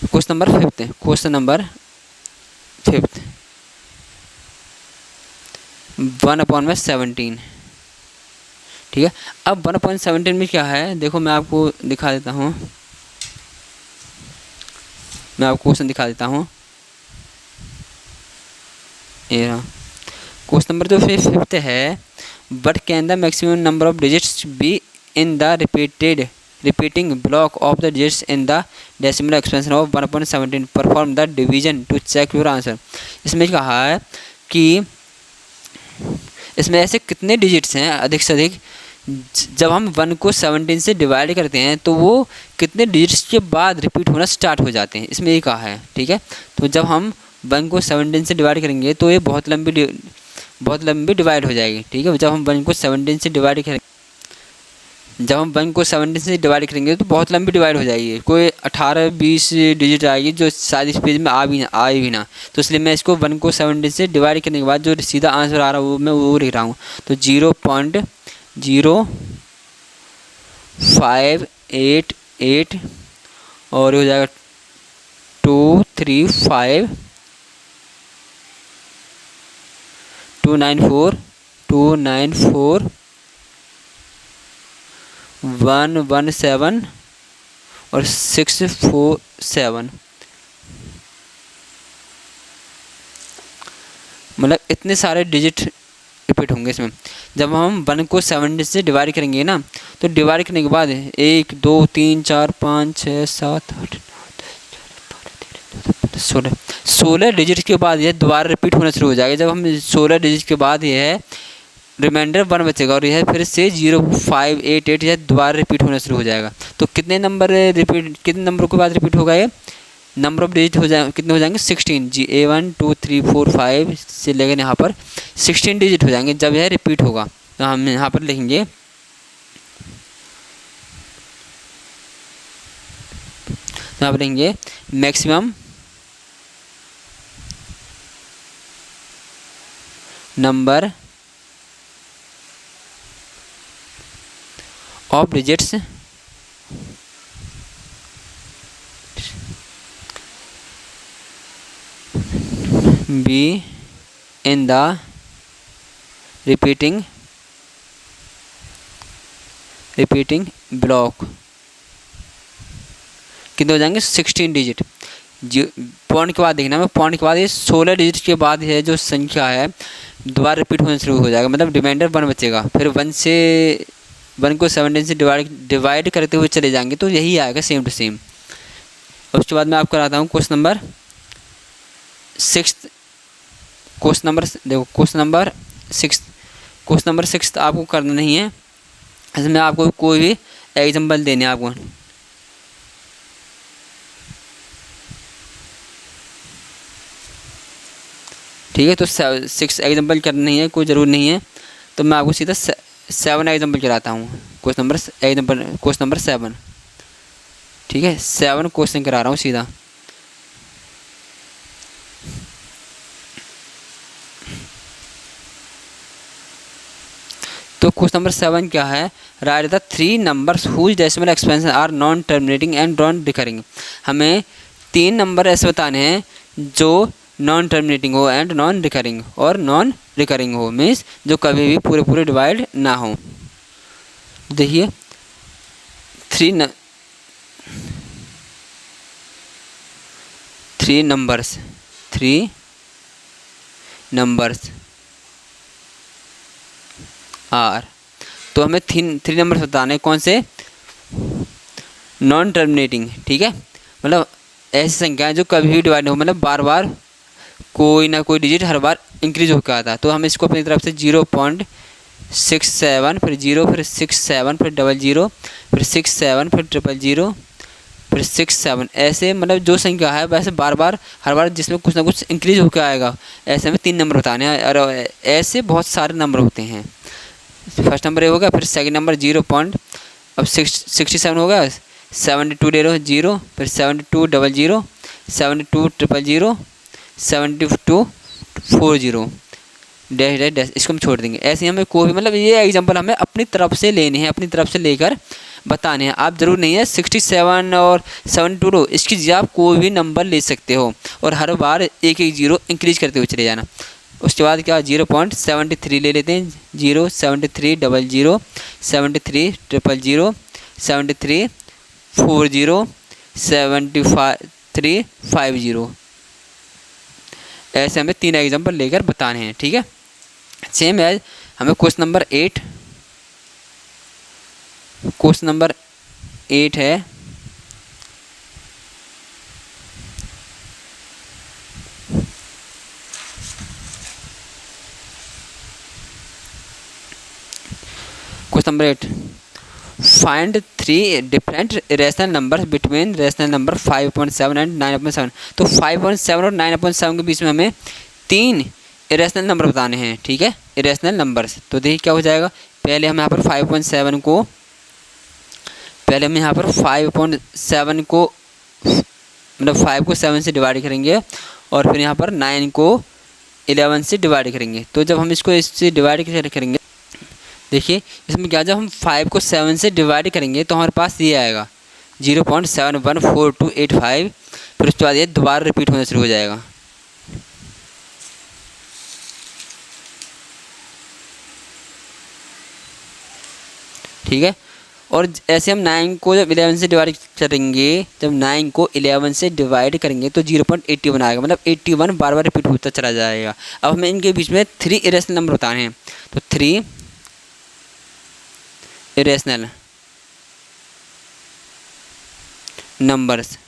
क्वेश्चन नंबर 5, 1/17, ठीक है। अब 1/17 में क्या है, देखो मैं आपको दिखा देता हूँ, मैं आपको क्वेश्चन दिखा देता हूँ। ये रहा क्वेश्चन नंबर जो 5 है, but can the maximum number of digits be in the repeating block of the digits in the decimal expansion of 1/17, perform the division to check your answer. इसमें कहा है कि इसमें ऐसे कितने डिजिट्स हैं अधिक से अधिक, जब हम 1 को 17 से डिवाइड करते हैं तो वो कितने डिजिट्स के बाद रिपीट होना स्टार्ट हो जाते हैं, इसमें ये कहा है, ठीक है। तो जब हम 1 को 17 से डिवाइड करेंगे तो ये बहुत लंबी डिवाइड हो जाएगी, ठीक है। जब हम 1 को 17 से डिवाइड करेंगे तो बहुत लंबी डिवाइड हो जाएगी, कोई 18-20 डिजिट आएगी जो शायद इस पेज में आए भी ना, तो इसलिए मैं इसको 1 को 17 से डिवाइड करने के बाद जो सीधा आंसर आ रहा है वो लिख रहा हूँ। तो 0.0588 और हो जाएगा 235 294 117 और 647, मतलब इतने सारे डिजिट रिपीट होंगे इसमें। जब हम 1 को 17 से डिवाइड करेंगे ना, तो डिवाइड करने के बाद 1 2 3 4 5 6 7 8 16 डिजिट के बाद यह दोबारा रिपीट होना शुरू हो जाएगा। जब हम 16 डिजिट के बाद यह रिमाइंडर 1 बचेगा और यह फिर से 0588 यह दोबारा रिपीट होना शुरू हो जाएगा। तो कितने नंबर के बाद रिपीट होगा ये, नंबर ऑफ डिजिट हो जाए कितने हो जाएंगे 16 जी, A1 2 3 4 5 से लेकर यहाँ पर 16 डिजिट हो जाएंगे जब यह रिपीट होगा। तो हम यहाँ पर लिखेंगे maximum number of digits be in the repeating block कितने हो जाएंगे 16 डिजिट। पॉइंट के बाद देखना है, पॉइंट के बाद ये 16 डिजिट के बाद है जो संख्या है दोबारा रिपीट होना शुरू हो जाएगा, मतलब रिमाइंडर 1 बचेगा। फिर 1 को 17 से डिवाइड करते हुए चले जाएंगे तो यही आएगा सेम टू सेम। उसके बाद मैं आपको कराता हूँ क्वेश्चन नंबर 6। क्वेश्चन नंबर 6 आपको करना नहीं है, इसमें आपको कोई भी एग्जाम्पल देने हैं आपको। ठीक है, तो 6 एग्जाम्पल करना नहीं है, कोई ज़रूर नहीं है, तो मैं आपको सीधा 7 एग्जाम्पल कराता हूँ। Question number 7। ठीक है, 7 क्वेश्चन करा रहा हूँ सीधा। तो क्वेश्चन नंबर 7 क्या है, write the 3 numbers whose decimal expansion are non terminating and non recurring. हमें 3 नंबर ऐसे बताने हैं जो नॉन टर्मिनेटिंग हो एंड नॉन रिकरिंग, और नॉन रिकरिंग हो मीन्स जो कभी भी पूरे डिवाइड ना हो। देखिए 3 नंबर्स आर, तो हमें 3 नंबर्स बताने कौन से, नॉन टर्मिनेटिंग। ठीक है, मतलब ऐसी संख्या है जो कभी भी डिवाइड नहीं हो, मतलब बार बार कोई ना कोई डिजिट हर बार इंक्रीज होकर आता है। तो हम इसको अपनी तरफ से 0.67 फिर 0 फिर 67 फिर 00 फिर 67 फिर 000 फिर 67 ऐसे, मतलब जो संख्या है वैसे बार बार हर बार जिसमें कुछ ना कुछ इंक्रीज होकर आएगा, ऐसे में 3 नंबर बताने हैं। और ऐसे बहुत सारे नंबर होते हैं। फर्स्ट नंबर ये हो गया, फिर सेकंड नंबर 67 हो गया, 72 ले लो 0, फिर 72 00 72 000 72 40 डैश डैश, इसको हम छोड़ देंगे। ऐसे हमें कोई भी, मतलब ये एग्जांपल हमें अपनी तरफ से लेने हैं, अपनी तरफ से लेकर बताने हैं। आप जरूर नहीं है 67 और 72 इसकी जगह आप कोई भी नंबर ले सकते हो और हर बार एक 0 इंक्रीज करते हुए चले जाना। उसके बाद क्या 0.73 ले लेते हैं, 0 73 00 73 000 73 40 73 50। ऐसे हमें 3 एग्जाम्पल लेकर बताने हैं। ठीक है, सेम एज हमें क्वेश्चन नंबर 8 है, question number 8, find 3 different rational number between rational number 5.7 and 9.7। तो 5.7 और 9.7 के बीच में हमें 3 इरेशनल नंबर बताने हैं। ठीक है, इरेशनल नंबर्स। तो देखिए क्या हो जाएगा, पहले हम यहाँ पर 5.7 को मतलब 5 को 7 से डिवाइड करेंगे और फिर यहाँ पर 9 को 11 से डिवाइड करेंगे। तो जब हम इसको इससे डिवाइड करेंगे, देखिए इसमें क्या, जब हम 5 को 7 से डिवाइड करेंगे तो हमारे पास ये आएगा 0.714285। फिर उसके बाद ये दोबारा रिपीट होना शुरू हो जाएगा। ठीक है, और ऐसे हम 9 को जब 11 से डिवाइड करेंगे, जब 9 को 11 से डिवाइड करेंगे तो 0.81 आएगा, मतलब 81 बार बार रिपीट होता चला जाएगा। अब हमें इनके बीच में 3 इरेशनल नंबर बताने हैं। तो 3 इरेशनल नंबर्स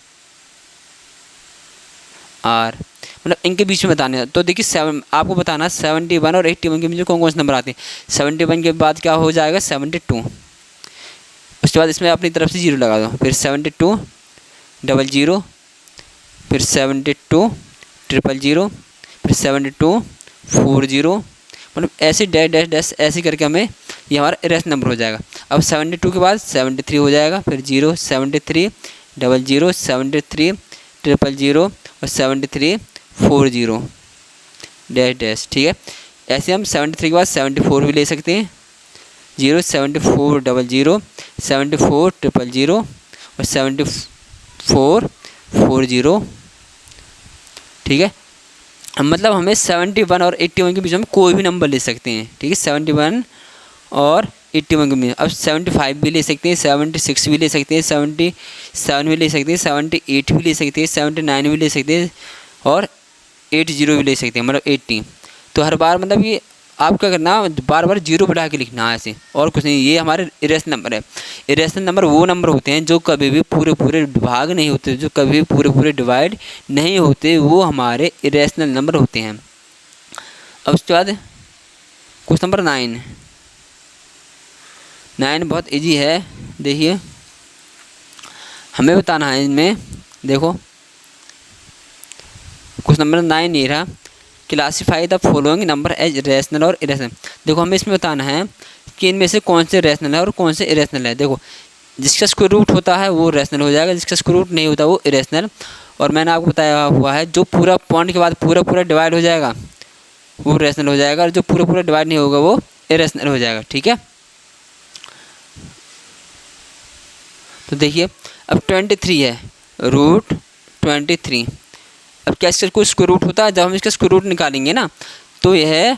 आर, मतलब इनके बीच में बताने हैं। तो देखिए 7 आपको बताना 71 और 81 के बीच कौन से नंबर आते हैं। 71 के बाद क्या हो जाएगा 72, उसके बाद इसमें अपनी तरफ से 0 लगा दो, फिर 72 00 फिर 72 000, फिर 72 40, मतलब ऐसे डैश डैश डैश ऐसे करके हमें ये हमारा इरेशनल नंबर हो जाएगा। अब 72 के बाद 73 हो जाएगा, फिर 0 73 00 73 000 और 73 40 डैश डैश। ठीक है, ऐसे हम 73 के बाद 74 भी ले सकते हैं, 0 74 00 74 000 और 74 40। ठीक है, मतलब हमें 71 और 81 के बीच में कोई भी नंबर ले सकते हैं। ठीक है, 71 और 81 के बीच। अब 75 भी ले सकते हैं, 76 भी ले सकते हैं, 77 भी ले सकते हैं, 78 भी ले सकते हैं, 79 भी ले सकते हैं और 80 भी ले सकते हैं, मतलब 80। तो हर बार मतलब ये आप क्या करना, बार बार 0 बढ़ा के लिखना है ऐसे, और कुछ नहीं। ये हमारे इरेशनल नंबर है। इरेशनल नंबर वो नंबर होते हैं जो कभी भी पूरे पूरे भाग नहीं होते, जो कभी भी पूरे पूरे डिवाइड नहीं होते, वो हमारे इरेशनल नंबर होते हैं। अब उसके बाद क्वेश्चन नंबर 9 बहुत इजी है। देखिए, हमें बताना है इनमें, देखो क्वेश्चन नंबर 9 ये रहा, classify the following number as rational और इरेशनल। देखो हमें इसमें बताना है कि इनमें से कौन से रैशनल है और कौन से इरेशनल है। देखो जिसका स्क्वायर रूट होता है वो रैशनल हो जाएगा, जिसका स्क्वायर रूट नहीं होता वो इरेशनल। और मैंने आपको बताया हुआ है जो पूरा पॉइंट के बाद पूरा पूरा डिवाइड हो जाएगा वो रैशनल हो जाएगा, और जो पूरा पूरा डिवाइड नहीं होगा वो इरेशनल हो जाएगा। ठीक है, तो देखिए अब 23 है, रूट 23। अब क्या इसका कोई स्क्वायर रूट होता है? जब हम इसका स्क्वायर रूट निकालेंगे ना, तो यह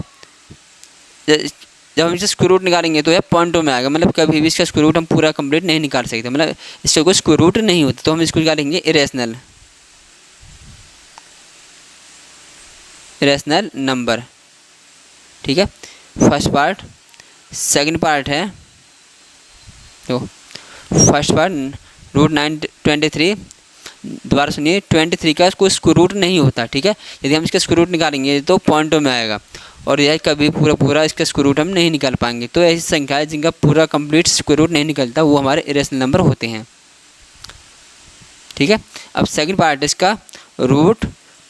जब हम इसका स्क्वायर रूट निकालेंगे तो यह पॉइंटों में आएगा। मतलब कभी भी इसका स्क्वायर रूट हम पूरा कंप्लीट नहीं निकाल सकते, मतलब इसका कोई स्क्वायर रूट नहीं होता, तो हम इसको निकालेंगे इरेशनल नंबर। ठीक है, फर्स्ट पार्ट। सेकंड पार्ट है, तो फर्स्ट पार्ट रूट 23। दोबारा सुनिए, 23 का कोई स्क्वायर रूट नहीं होता। ठीक है, यदि हम इसका स्क्वायर रूट निकालेंगे तो पॉइंटों में आएगा, और यह कभी पूरा पूरा इसका स्क्वायर रूट हम नहीं निकाल पाएंगे। तो ऐसी संख्या है जिनका पूरा कंप्लीट स्क्वायर रूट नहीं निकलता, वो हमारे इरेशनल नंबर होते हैं। ठीक है, अब सेकंड पार्ट इसका रूट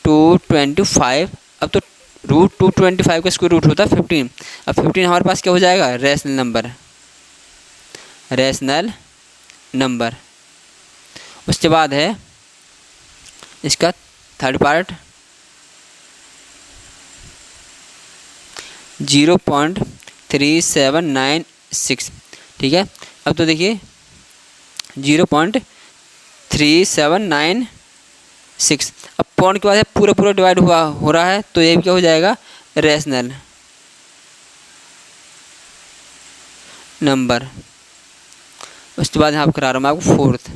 225। अब तो रूट 225 का स्क्वायर रूट होता है 15। अब 15 हमारे पास क्या हो जाएगा? Rational number. उसके बाद है इसका थर्ड पार्ट 0.3796। ठीक है, अब तो देखिए 0.3796। अब पॉइंट के बाद पूरा पूरा डिवाइड हो रहा है, तो ये भी क्या हो जाएगा? Rational number. उसके बाद यहाँ पर करा रहा हूँ मैं आपको फोर्थ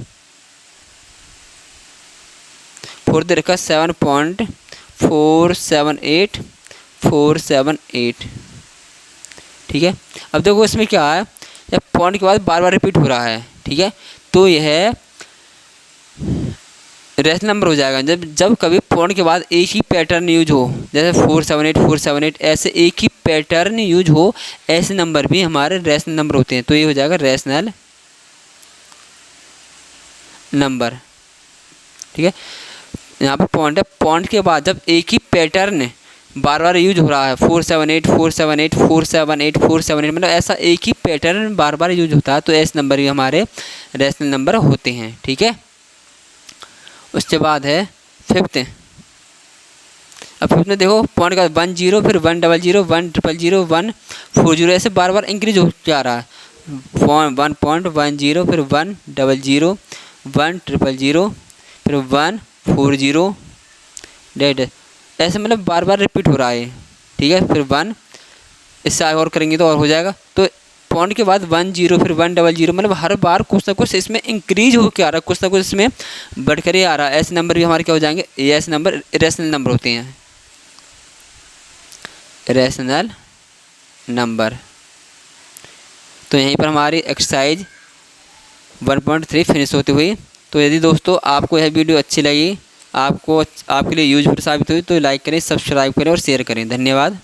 रखा 7.478478। ठीक है, अब देखो इसमें क्या है, जब पॉइंट के बाद बार बार रिपीट हो रहा है, ठीक है, तो यह रैशनल नंबर हो जाएगा। जब कभी पॉइंट के बाद एक ही पैटर्न यूज हो, जैसे 478 ऐसे एक ही पैटर्न यूज हो, ऐसे नंबर भी हमारे रैशनल नंबर होते हैं। तो ये हो जाएगा रैशनल नंबर। ठीक है, यहाँ पर पॉइंट है, पॉइंट के बाद जब एक ही पैटर्न बार बार यूज हो रहा है, 478 मतलब ऐसा एक ही पैटर्न बार बार यूज होता है, तो ऐसे नंबर भी हमारे रैशनल नंबर होते हैं। ठीक है, उसके बाद है फिफ्थ। अब फिफ्थ में देखो पॉइंट का 10 फिर 100 100 140 ऐसे बार बार इंक्रीज होते आ रहा है। 1.10 फिर 100 100 फिर 140 डेट, ऐसे मतलब बार बार रिपीट हो रहा है। ठीक है, फिर 1, इससे आगे और करेंगे तो और हो जाएगा। तो पॉइंट के बाद 10 फिर 100 मतलब हर बार कुछ ना कुछ इसमें इंक्रीज होकर आ रहा है, कुछ ना कुछ इसमें बढ़कर ही आ रहा है। ऐसे नंबर भी हमारे क्या हो जाएंगे? ये ऐसे नंबर इरेशनल नंबर होते हैं, इरेशनल नंबर। तो यहीं पर हमारी एक्सरसाइज 1.3 फिनिश होती हुई। तो यदि दोस्तों आपको यह वीडियो अच्छी लगी, आपके लिए यूजफुल साबित हुई, तो लाइक करें, सब्सक्राइब करें और शेयर करें। धन्यवाद।